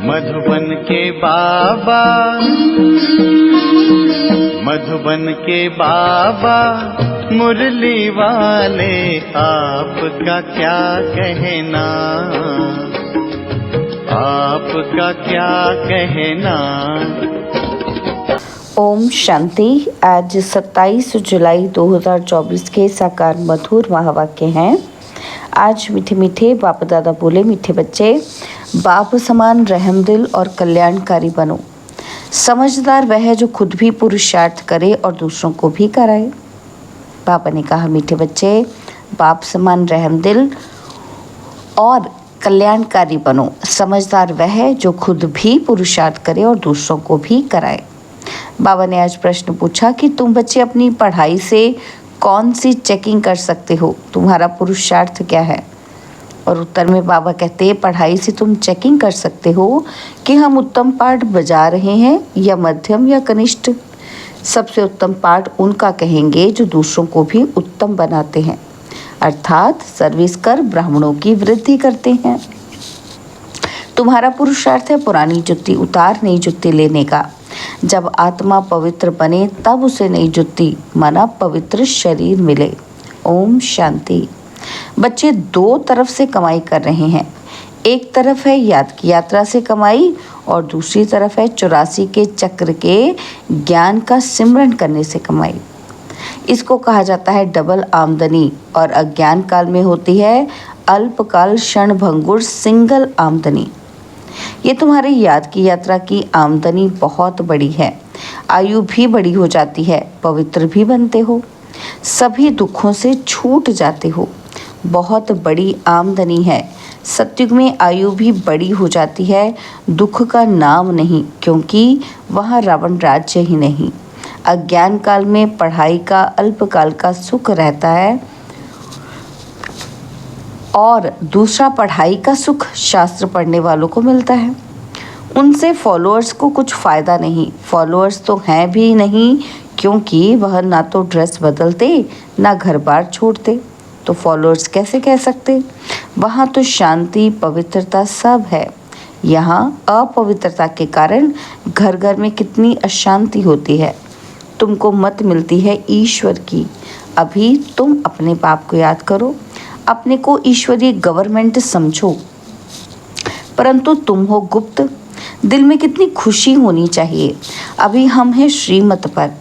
मधुबन के बाबा, मधुबन के बाबा मुरली वाले, आपका क्या कहना, आपका क्या कहना। ओम शांति। आज 27 जुलाई 2024 के साकार मधुर महावाक्य हैं। आज मीठे मीठे बाप दादा बोले, मीठे बच्चे बाप समान रहमदिल और कल्याणकारी बनो। समझदार वह है जो खुद भी पुरुषार्थ करे और दूसरों को भी कराए। पापा ने कहा, मीठे बच्चे बाप समान रहमदिल और कल्याणकारी बनो। समझदार वह है जो खुद भी पुरुषार्थ करे और दूसरों को भी कराए। बाबा ने आज प्रश्न पूछा कि तुम बच्चे अपनी पढ़ाई से कौन सी चेकिंग कर सकते हो, तुम्हारा पुरुषार्थ क्या है। और उत्तर में बाबा कहते हैं, पढ़ाई से तुम चेकिंग कर सकते हो कि हम उत्तम पाठ बजा रहे हैं या मध्यम या कनिष्ठ। सबसे उत्तम पाठ उनका कहेंगे जो दूसरों को भी उत्तम बनाते हैं, अर्थात सर्विस कर ब्राह्मणों की वृद्धि करते हैं। तुम्हारा पुरुषार्थ है पुरानी जुत्ती उतार नई जुत्ती लेने का। जब आत्मा पवित्र बने तब उसे नई जुत्ती माना पवित्र शरीर मिले। ओम शांति। बच्चे दो तरफ से कमाई कर रहे हैं। एक तरफ है याद की यात्रा से कमाई और दूसरी तरफ है 84 के चक्र के ज्ञान का सिमरन करने से कमाई। इसको कहा जाता है डबल आमदनी और अज्ञान काल में होती है अल्पकाल क्षण भंगुर सिंगल आमदनी। ये तुम्हारी याद की यात्रा की आमदनी बहुत बड़ी है। आयु भी बड़ी हो जाती है, पवित्र भी बनते हो, सभी दुखों से छूट जाते हो। बहुत बड़ी आमदनी है। सतयुग में आयु भी बड़ी हो जाती है, दुख का नाम नहीं, क्योंकि वहाँ रावण राज्य ही नहीं। अज्ञान काल में पढ़ाई का अल्पकाल का सुख रहता है और दूसरा पढ़ाई का सुख शास्त्र पढ़ने वालों को मिलता है। उनसे फॉलोअर्स को कुछ फ़ायदा नहीं। फॉलोअर्स तो हैं भी नहीं, क्योंकि वह ना तो ड्रेस बदलते ना घर बार छोड़ते, तो फॉलोअर्स कैसे कह सकते। वहाँ तो शांति पवित्रता सब है। यहाँ अपवित्रता के कारण घर घर में कितनी अशांति होती है। तुमको मत मिलती है ईश्वर की। अभी तुम अपने बाप को याद करो, अपने को ईश्वरीय गवर्नमेंट समझो, परंतु तुम हो गुप्त। दिल में कितनी खुशी होनी चाहिए। अभी हम हैं श्रीमत पर,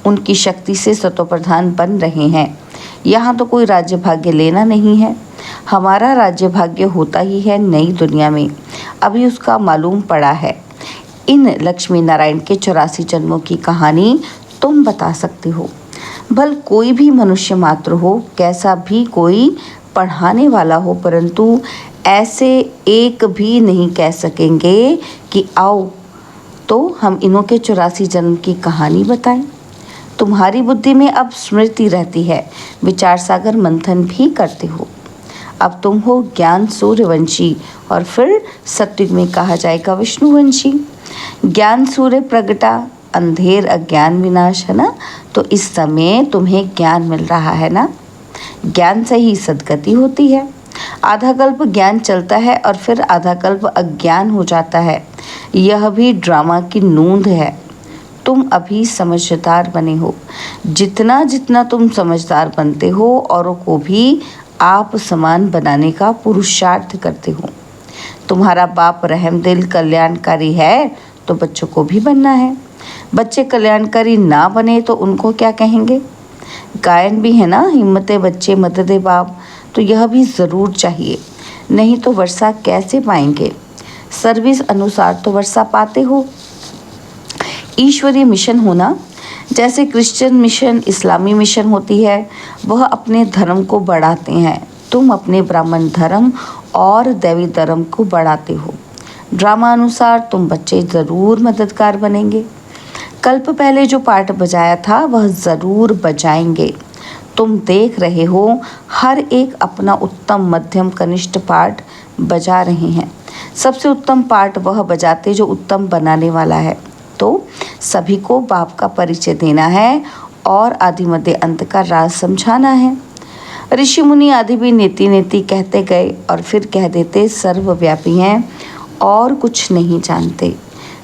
उनकी शक्ति से सतोप्रधान बन रहे हैं। यहाँ तो कोई राज्य भाग्य लेना नहीं है। हमारा राज्य भाग्य होता ही है नई दुनिया में, अभी उसका मालूम पड़ा है। इन लक्ष्मी नारायण के 84 जन्मों की कहानी तुम बता सकते हो। भल कोई भी मनुष्य मात्र हो, कैसा भी कोई पढ़ाने वाला हो, परंतु ऐसे एक भी नहीं कह सकेंगे कि आओ तो हम इन्हों के 84 जन्म की कहानी बताएं। तुम्हारी बुद्धि में अब स्मृति रहती है, विचार सागर मंथन भी करते हो। अब तुम हो ज्ञान सूर्यवंशी और फिर सत्युग में कहा जाएगा विष्णुवंशी। ज्ञान सूर्य प्रगटा, अंधेर अज्ञान विनाश, है ना। तो इस समय तुम्हें ज्ञान मिल रहा है ना। ज्ञान से ही सद्गति होती है। आधा कल्प ज्ञान चलता है और फिर आधा कल्प अज्ञान हो जाता है। यह भी ड्रामा की नूंद है। तुम अभी समझदार बने हो। जितना जितना तुम समझदार बनते हो, औरों को भी आप समान बनाने का पुरुषार्थ करते हो। तुम्हारा बाप रहमदिल कल्याणकारी है तो बच्चों को भी बनना है। बच्चे कल्याणकारी ना बने तो उनको क्या कहेंगे। गायन भी है ना, हिम्मते बच्चे मददे बाप, तो यह भी ज़रूर चाहिए, नहीं तो वर्षा कैसे पाएंगे। सर्विस अनुसार तो वर्षा पाते हो। ईश्वरीय मिशन होना, जैसे क्रिश्चियन मिशन इस्लामी मिशन होती है, वह अपने धर्म को बढ़ाते हैं। तुम अपने ब्राह्मण धर्म और दैवी धर्म को बढ़ाते हो। ड्रामा अनुसार तुम बच्चे ज़रूर मददगार बनेंगे। कल्प पहले जो पाठ बजाया था वह ज़रूर बजाएंगे। तुम देख रहे हो हर एक अपना उत्तम मध्यम कनिष्ठ पाठ बजा रहे हैं। सबसे उत्तम पाठ वह बजाते जो उत्तम बनाने वाला है। तो सभी को बाप का परिचय देना है और आदि मध्य अंत का राज समझाना है। ऋषि मुनि आदि भी नीति नीति कहते गए और फिर कह देते सर्वव्यापी हैं और कुछ नहीं जानते।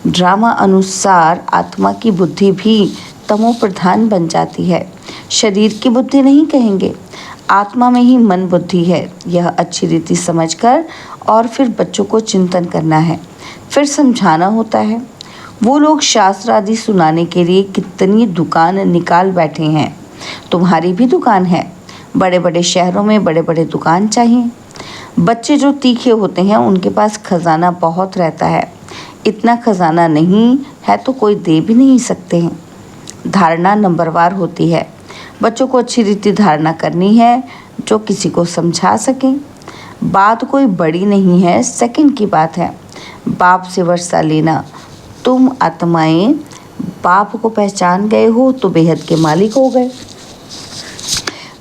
ड्रामा अनुसार आत्मा की बुद्धि भी तमो प्रधान बन जाती है। शरीर की बुद्धि नहीं कहेंगे, आत्मा में ही मन बुद्धि है। यह अच्छी रीति समझकर और फिर बच्चों को चिंतन करना है, फिर समझाना होता है। वो लोग शास्त्र आदि सुनाने के लिए कितनी दुकान निकाल बैठे हैं। तुम्हारी भी दुकान है। बड़े बड़े शहरों में बड़े बड़े दुकान चाहिए। बच्चे जो तीखे होते हैं उनके पास खजाना बहुत रहता है। इतना खजाना नहीं है तो कोई दे भी नहीं सकते हैं। धारणा नंबरवार होती है। बच्चों को अच्छी रीति धारणा करनी है जो किसी को समझा सकें। बात कोई बड़ी नहीं है, सेकंड की बात है। बाप से वर्षा लेना। तुम आत्माएं बाप को पहचान गए हो तो बेहद के मालिक हो गए।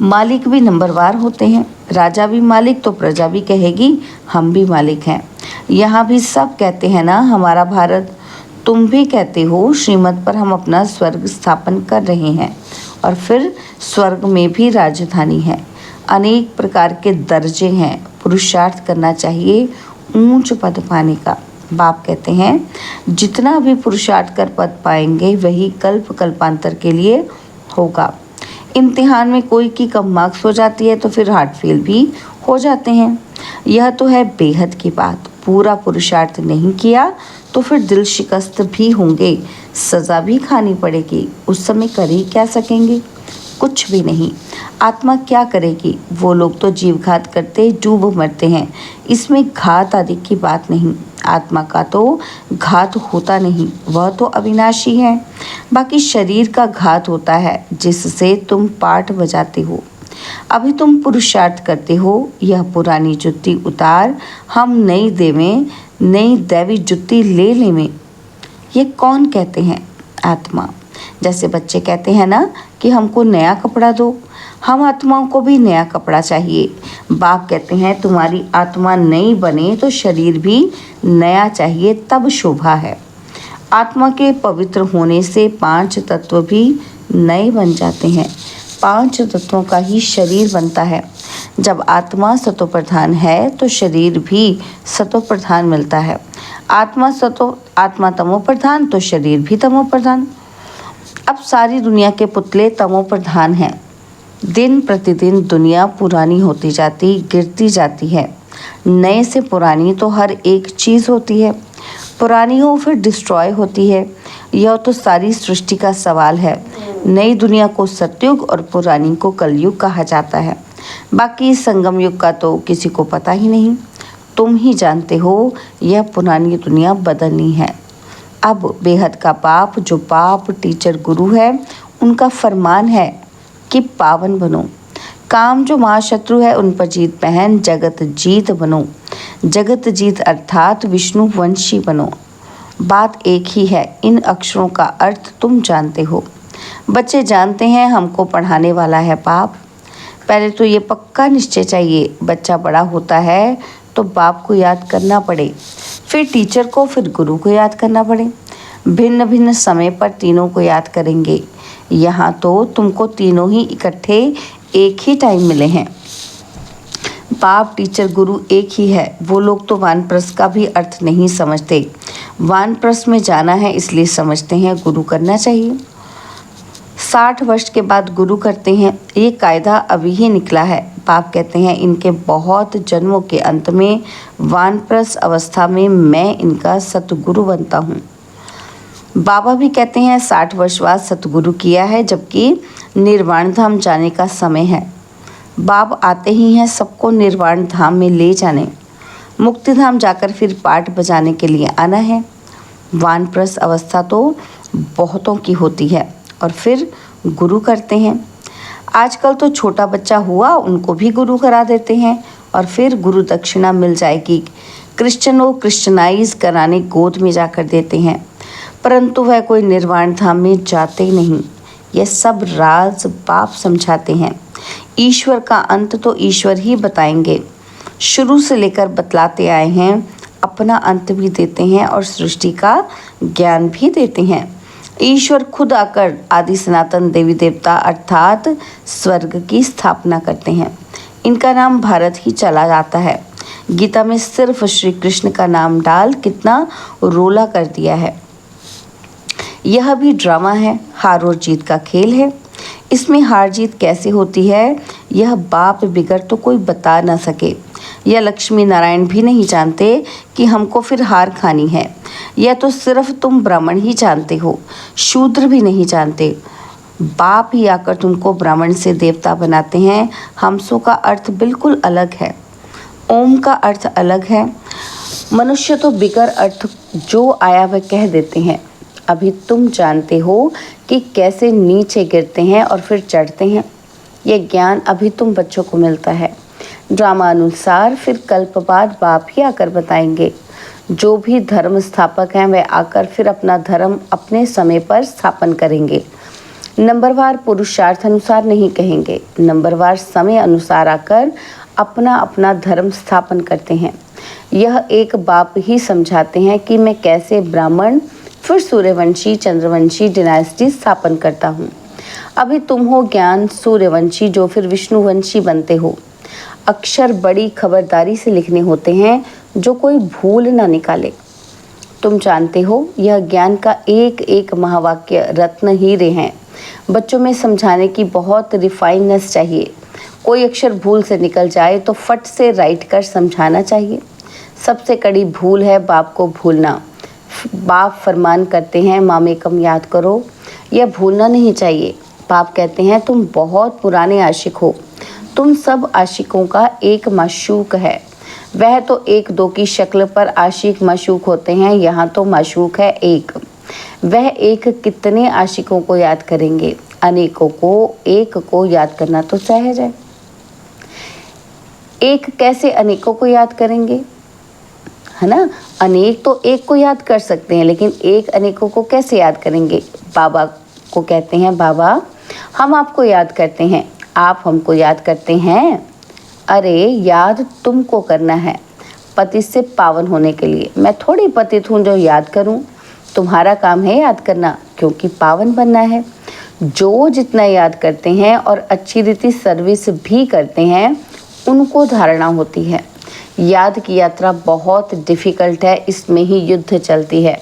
मालिक भी नंबरवार होते हैं। राजा भी मालिक तो प्रजा भी कहेगी हम भी मालिक हैं। यहाँ भी सब कहते हैं ना हमारा भारत। तुम भी कहते हो श्रीमत पर हम अपना स्वर्ग स्थापन कर रहे हैं और फिर स्वर्ग में भी राजधानी है। अनेक प्रकार के दर्जे हैं। पुरुषार्थ करना चाहिए ऊंच पद पाने का। बाप कहते हैं जितना भी पुरुषार्थ कर पद पाएंगे वही कल्प कल्पांतर के लिए होगा। इम्तिहान में कोई की कम मार्क्स हो जाती है तो फिर हार्ट फेल भी हो जाते हैं। यह तो है बेहद की बात। पूरा पुरुषार्थ नहीं किया तो फिर दिल शिकस्त भी होंगे, सज़ा भी खानी पड़ेगी। उस समय कर ही क्या सकेंगे? कुछ भी नहीं। आत्मा क्या करेगी? वो लोग तो जीव घात करते डूब मरते हैं। इसमें घात आदि की बात नहीं। आत्मा का तो घात होता नहीं, वह तो अविनाशी है। बाकी शरीर का घात होता है जिससे तुम पाठ बजाते हो। अभी तुम पुरुषार्थ करते हो। यह पुरानी जुत्ती उतार, हम नई दैवी जुत्ती ले लें। ये कौन कहते हैं? आत्मा। जैसे बच्चे कहते हैं ना कि हमको नया कपड़ा दो, हम आत्माओं को भी नया कपड़ा चाहिए। बाप कहते हैं तुम्हारी आत्मा नई बने तो शरीर भी नया चाहिए, तब शोभा है। आत्मा के पवित्र होने से 5 तत्व भी नए बन जाते हैं। 5 तत्वों का ही शरीर बनता है। जब आत्मा सतो प्रधान है तो शरीर भी सतो प्रधान मिलता है। आत्मा तमो प्रधान तो शरीर भी तमो प्रधान। अब सारी दुनिया के पुतले तमो प्रधान हैं। दिन प्रतिदिन दुनिया पुरानी होती जाती गिरती जाती है। नए से पुरानी तो हर एक चीज़ होती है। पुरानी हो फिर डिस्ट्रॉय होती है। यह तो सारी सृष्टि का सवाल है। नई दुनिया को सतयुग और पुरानी को कलयुग कहा जाता है। बाकी संगम युग का तो किसी को पता ही नहीं। तुम ही जानते हो यह पुरानी दुनिया बदलनी है। अब बेहद का बाप जो बाप टीचर गुरु है उनका फरमान है कि पावन बनो। काम जो महाशत्रु है उन पर जीत पहन जगत जीत बनो। जगत जीत अर्थात विष्णु वंशी बनो। बात एक ही है। इन अक्षरों का अर्थ तुम जानते हो। बच्चे जानते हैं हमको पढ़ाने वाला है बाप। पहले तो ये पक्का निश्चय चाहिए, बच्चा बड़ा होता है तो बाप को याद करना पड़े, फिर टीचर को, फिर गुरु को याद करना पड़े। भिन्न भिन्न समय पर तीनों को याद करेंगे। यहाँ तो तुमको तीनों ही इकट्ठे एक ही टाइम मिले हैं। बाप टीचर गुरु एक ही है। वो लोग तो वानप्रस्थ का भी अर्थ नहीं समझते। वानप्रस्थ में जाना है इसलिए समझते हैं गुरु करना चाहिए। 60 वर्ष के बाद गुरु करते हैं। ये कायदा अभी ही निकला है। बाप कहते हैं इनके बहुत जन्मों के अंत में वानप्रस्थ अवस्था में मैं इनका सतगुरु बनता हूँ। बाबा भी कहते हैं 60 वर्ष बाद सतगुरु किया है, जबकि निर्वाण धाम जाने का समय है। बाप आते ही हैं सबको निर्वाण धाम में ले जाने। मुक्ति धाम जाकर फिर पाठ बजाने के लिए आना है। वानप्रस्थ अवस्था तो बहुतों की होती है और फिर गुरु करते हैं। आजकल तो छोटा बच्चा हुआ उनको भी गुरु करा देते हैं और फिर गुरु दक्षिणा मिल जाएगी। क्रिश्चियनों क्रिश्चियनाइज कराने गोद में जाकर देते हैं, परंतु वह कोई निर्वाण धाम में जाते ही नहीं। यह सब राज बाप समझाते हैं। ईश्वर का अंत तो ईश्वर ही बताएंगे। शुरू से लेकर बतलाते आए हैं, अपना अंत भी देते हैं और सृष्टि का ज्ञान भी देते हैं। ईश्वर खुद आकर आदि सनातन देवी देवता अर्थात स्वर्ग की स्थापना करते हैं। इनका नाम भारत ही चला जाता है। गीता में सिर्फ श्री कृष्ण का नाम डाल कितना रोला कर दिया है। यह भी ड्रामा है, हार और जीत का खेल है। इसमें हार जीत कैसे होती है यह बाप बिगड़ तो कोई बता ना सके। यह लक्ष्मी नारायण भी नहीं जानते कि हमको फिर हार खानी है। यह तो सिर्फ तुम ब्राह्मण ही जानते हो, शूद्र भी नहीं जानते। बाप ही आकर तुमको ब्राह्मण से देवता बनाते हैं। हमसों का अर्थ बिल्कुल अलग है, ओम का अर्थ अलग है। मनुष्य तो बिगर अर्थ जो आया वह कह देते हैं। अभी तुम जानते हो कि कैसे नीचे गिरते हैं और फिर चढ़ते हैं। यह ज्ञान अभी तुम बच्चों को मिलता है। ड्रामा अनुसार फिर कल्प बाद बाप ही आकर बताएंगे। जो भी धर्म स्थापक हैं वे आकर फिर अपना धर्म अपने समय पर स्थापन करेंगे। नंबरवार पुरुषार्थ अनुसार नहीं कहेंगे, नंबरवार समय अनुसार आकर अपना अपना धर्म स्थापन करते हैं। यह एक बाप ही समझाते हैं कि मैं कैसे ब्राह्मण फिर सूर्यवंशी चंद्रवंशी डिनाइस्टी स्थापन करता हूँ। अभी तुम हो ज्ञान सूर्यवंशी जो फिर विष्णुवंशी बनते हो। अक्षर बड़ी खबरदारी से लिखने होते हैं जो कोई भूल ना निकाले। तुम जानते हो यह ज्ञान का एक एक महावाक्य रत्न हीरे हैं। बच्चों में समझाने की बहुत रिफाइननेस चाहिए। कोई अक्षर भूल से निकल जाए तो फट से राइट कर समझाना चाहिए। सबसे कड़ी भूल है बाप को भूलना। बाप फरमान करते हैं मामेकम याद करो, यह भूलना नहीं चाहिए। बाप कहते हैं तुम बहुत पुराने आशिक हो। तुम सब आशिकों का एक माशूक है। वह तो एक दो की शक्ल पर आशिक माशूक होते हैं, यहाँ तो माशूक है एक। वह एक कितने आशिकों को याद करेंगे। अनेकों को एक को याद करना तो सहज है। एक कैसे अनेकों को याद करेंगे, है ना। अनेक तो एक को याद कर सकते हैं, लेकिन एक अनेकों को कैसे याद करेंगे। बाबा को कहते हैं बाबा हम आपको याद करते हैं, आप हमको याद करते हैं। अरे याद तुमको करना है पति से पावन होने के लिए। मैं थोड़ी पतित हूँ जो याद करूँ। तुम्हारा काम है याद करना, क्योंकि पावन बनना है। जो जितना याद करते हैं और अच्छी रीति सर्विस भी करते हैं उनको धारणा होती है। याद की यात्रा बहुत डिफ़िकल्ट है, इसमें ही युद्ध चलती है।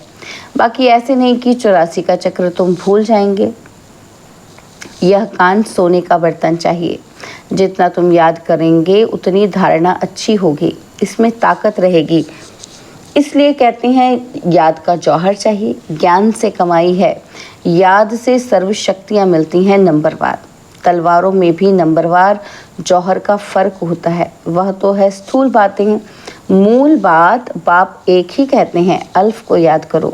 बाकी ऐसे नहीं कि 84 का चक्र तुम भूल जाएंगे। यह कान सोने का बर्तन चाहिए। जितना तुम याद करेंगे उतनी धारणा अच्छी होगी, इसमें ताकत रहेगी। इसलिए कहते हैं याद का जौहर चाहिए। ज्ञान से कमाई है, याद से सर्व शक्तियाँ मिलती हैं नंबरवार। तलवारों में भी नंबरवार जौहर का फर्क होता है। वह तो है स्थूल बातें। मूल बात बाप एक ही कहते हैं, अल्फ को याद करो।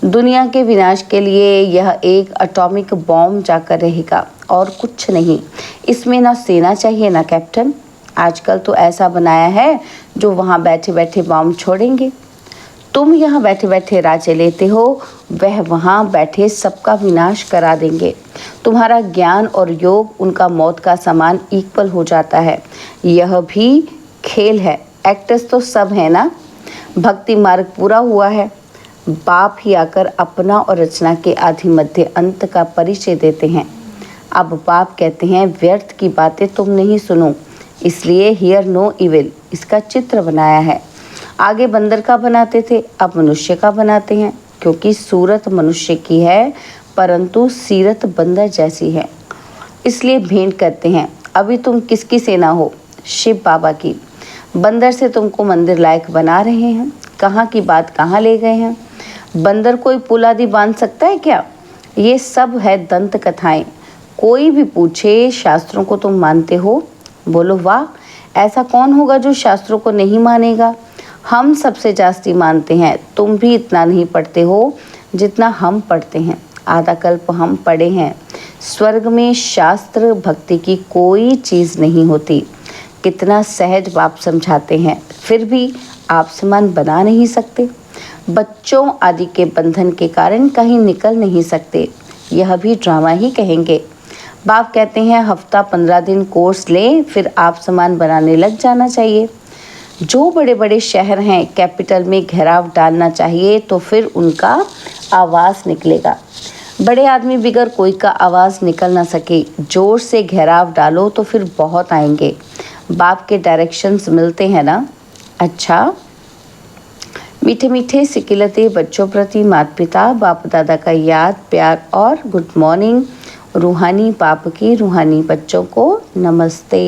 दुनिया के विनाश के लिए यह एक एटॉमिक बॉम्ब जाकर रहेगा और कुछ नहीं। इसमें ना सेना चाहिए ना कैप्टन। आजकल तो ऐसा बनाया है जो वहाँ बैठे बैठे बॉम्ब छोड़ेंगे। तुम यहाँ बैठे बैठे राजे लेते हो, वह वहाँ बैठे सबका विनाश करा देंगे। तुम्हारा ज्ञान और योग उनका मौत का समान इक्वल हो जाता है। यह भी खेल है। एक्टर्स तो सब है ना। भक्ति मार्ग पूरा हुआ है। बाप ही आकर अपना और रचना के आदि मध्य अंत का परिचय देते हैं। अब बाप कहते हैं व्यर्थ की बातें तुम नहीं सुनो, इसलिए हियर नो इविल इसका चित्र बनाया है। आगे बंदर का बनाते थे, अब मनुष्य का बनाते हैं, क्योंकि सूरत मनुष्य की है परंतु सीरत बंदर जैसी है। इसलिए भेंट करते हैं। अभी तुम किसकी सेना हो? शिव बाबा की। बंदर से तुमको मंदिर लायक बना रहे हैं। कहाँ की बात कहाँ ले गए हैं। बंदर कोई पुल आदि बांध सकता है क्या? ये सब है दंत कथाएं। कोई भी पूछे शास्त्रों को तुम मानते हो? बोलो वाह, ऐसा कौन होगा जो शास्त्रों को नहीं मानेगा। हम सबसे जास्ती मानते हैं। तुम भी इतना नहीं पढ़ते हो जितना हम पढ़ते हैं। आधा कल्प हम पढ़े हैं। स्वर्ग में शास्त्र भक्ति की कोई चीज़ नहीं होती। कितना सहज बाप समझाते हैं, फिर भी आप समान बना नहीं सकते। बच्चों आदि के बंधन के कारण कहीं निकल नहीं सकते। यह भी ड्रामा ही कहेंगे। बाप कहते हैं हफ्ता 15 दिन कोर्स ले, फिर आप समान बनाने लग जाना चाहिए। जो बड़े बड़े शहर हैं कैपिटल में घेराव डालना चाहिए तो फिर उनका आवाज़ निकलेगा। बड़े आदमी बिगर कोई का आवाज़ निकल ना सके। जोर से घेराव डालो तो फिर बहुत आएंगे। बाप के डायरेक्शंस मिलते हैं ना। अच्छा, मीठे मीठे सिकिलते बच्चों प्रति माता पिता बाप दादा का याद प्यार और गुड मॉर्निंग। रूहानी बाप की रूहानी बच्चों को नमस्ते।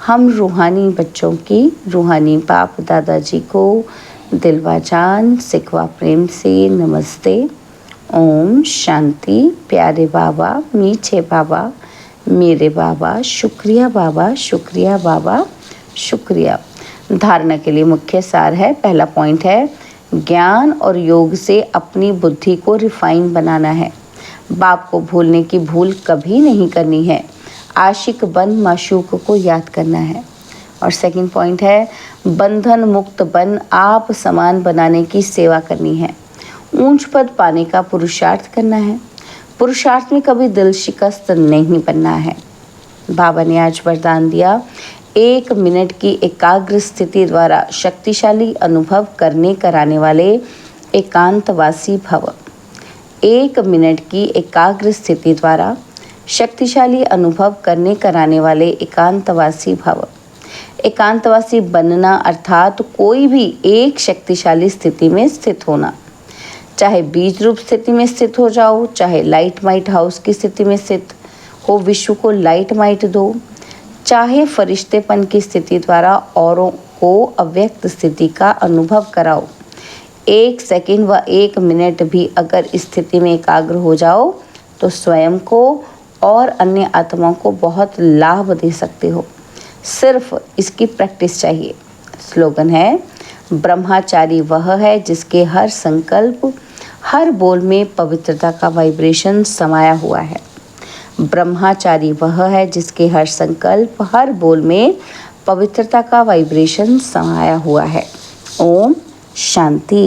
हम रूहानी बच्चों की रूहानी बाप दादाजी को दिलवा जान सिकवा प्रेम से नमस्ते। ओम शांति। प्यारे बाबा, मीठे बाबा, मेरे बाबा, शुक्रिया बाबा, शुक्रिया बाबा, शुक्रिया। धारणा के लिए मुख्य सार है। पहला पॉइंट है, ज्ञान और योग से अपनी बुद्धि को रिफाइन बनाना है। बाप को भूलने की भूल कभी नहीं करनी है। आशिक बन माशूक को याद करना है। और सेकंड पॉइंट है, बंधन मुक्त बन आप समान बनाने की सेवा करनी है। ऊंच पद पाने का पुरुषार्थ करना है। पुरुषार्थ में कभी दिल शिकस्त नहीं बनना है। बाबा ने आज वरदान दिया, 1 मिनट की एकाग्र स्थिति द्वारा शक्तिशाली अनुभव करने कराने वाले एकांतवासी भव। 1 मिनट की एकाग्र स्थिति द्वारा शक्तिशाली अनुभव करने कराने वाले एकांतवासी भव। एकांतवासी बनना अर्थात कोई भी एक शक्तिशाली स्थिति में स्थित होना। चाहे बीज रूप स्थिति में स्थित हो जाओ, चाहे लाइट माइट हाउस की स्थिति में स्थित हो, विश्व को लाइट माइट दो, चाहे फरिश्तेपन की स्थिति द्वारा औरों को अव्यक्त स्थिति का अनुभव कराओ। 1 सेकंड व 1 मिनट भी अगर इस स्थिति में एकाग्र हो जाओ तो स्वयं को और अन्य आत्माओं को बहुत लाभ दे सकते हो। सिर्फ इसकी प्रैक्टिस चाहिए। स्लोगन है, ब्रह्मचारी वह है जिसके हर संकल्प हर बोल में पवित्रता का वाइब्रेशन समाया हुआ है। ब्रह्मचारी वह है जिसके हर संकल्प हर बोल में पवित्रता का वाइब्रेशन समाया हुआ है। ओम शांति।